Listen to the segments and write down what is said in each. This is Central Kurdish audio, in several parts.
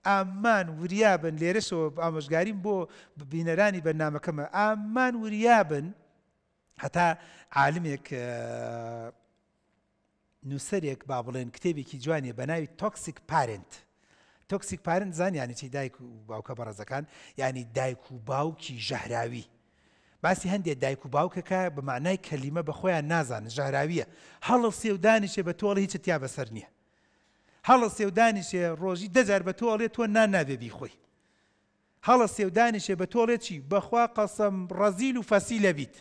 ئامان وریابن لێرەشەوە ئامۆژگاریم بۆ بینەرانی بەرنامەکەمە ئامان وریابن هەتا عالمێک نووسەرێک با بڵێن کتێبێکی جوانیە بە ناوی تۆکسیک پارنت. تۆکسیک پارنت زانیانی چی دایک و باوکە بەڕێزەکان یعنی دایک و باوکی ژەهراوی. باسی هەندێک دایک و باوکەکە بە معنای کەلیمە بە خۆیان نازانن ژەهراویە هەڵە سێودانیشێ بە تۆڵی هیچت یا بەسەر نییە هەڵە سێودانیشێ ڕۆژی 10,000 بە تۆڵێت تۆ نان نابێ بیخۆی هەڵە سێودانیشێ بە تۆڵێت چی بەخوا قەسەم ڕەزیل و فەسیلە بیت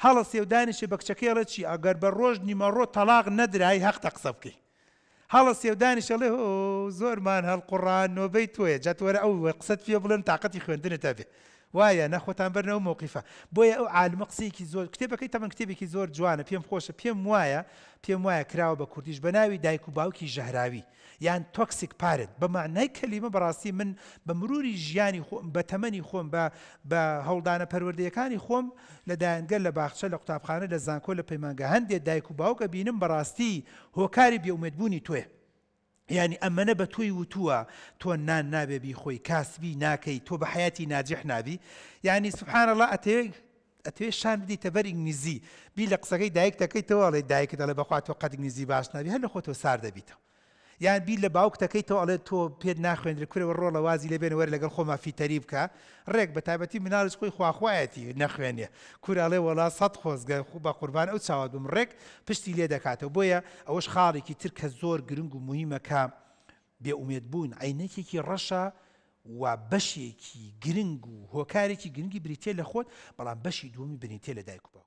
هەڵە سێودانیشێ بە کچەکەیڵە چی ئەگەر بە ڕۆژ نیمەڕۆ تەلاق نەدرای هەختە قسە بکەی هەڵە سێودانیشەڵێ زۆرمان هەڵقوڕان نۆبەی تۆیە جاتوەرە ئەو قسەت پێ بڵێن تااقەتی خوێندنت هەبێ وایە نەخۆتان بەرنەوە مووقیفە بۆیە ئەو عالمە قسەیەکی زۆر کتێبەکەی تەمەن کتێبێکی زۆر جوانە پێم خۆشە پێم وایە کراوە بە کوردیش بە ناوی دایک و باوکی ژەهراوی یان تۆکسیک پارنت بە معنای کەلیمە بەڕاستی من بە مروری ژیانی خۆم بە تەمەنی خۆم بە هەوڵدانە پەروەردەیەکانی خۆم لە دایانگەل لە باخچە لە قوتابخانە لە زانکۆ لە پەیمانگە هەندێک دایک و باوکە بینم بەڕاستی هۆکاری بێئومێدبوونی تۆیە یعنی ئەمەنە بە تۆی وتووە تۆ نان نابێ بیخۆی کاسبی ناکەی تۆ بە حیاتی ناجح نابی یعنی سبحان الله ئەتەوێ شان بدەیتە بەر ئینگلیزی بی لە قسەکەی دایک دەکەیتەوە ئەڵێ دایکت دەڵێ بەخوا تۆ قەت ئینگلیزی باش نابی هەر لە خۆ تۆ سار دەبیتەوە یان بیر لە باوک دەکەیتەوە ئەڵێ تۆ پێت ناخوێنرێ کورەوە ڕۆڵە وازی لێ بێنە وەرە لەگەڵ خۆما فیتەری بکە ڕێک بە تایبەتی مناڵش خۆی خواخوایەتی نەخوێنێ کورەڵێ وەڵا 100 خۆزگە بە قوربان ئەو چاوات بم ڕێک پشتی لێ دەکاتەوە بۆیە ئەوەش خاڵێکی تر کە زۆر گرنگ و موهیمەکە بێئومێدبوون عینەکێکی ڕەشە و بەشێکی گرنگ و هۆکارێکی گرنگی بریتێ لە خۆت بەڵام بەشی دووەمی بریتێ لە دایک و باوک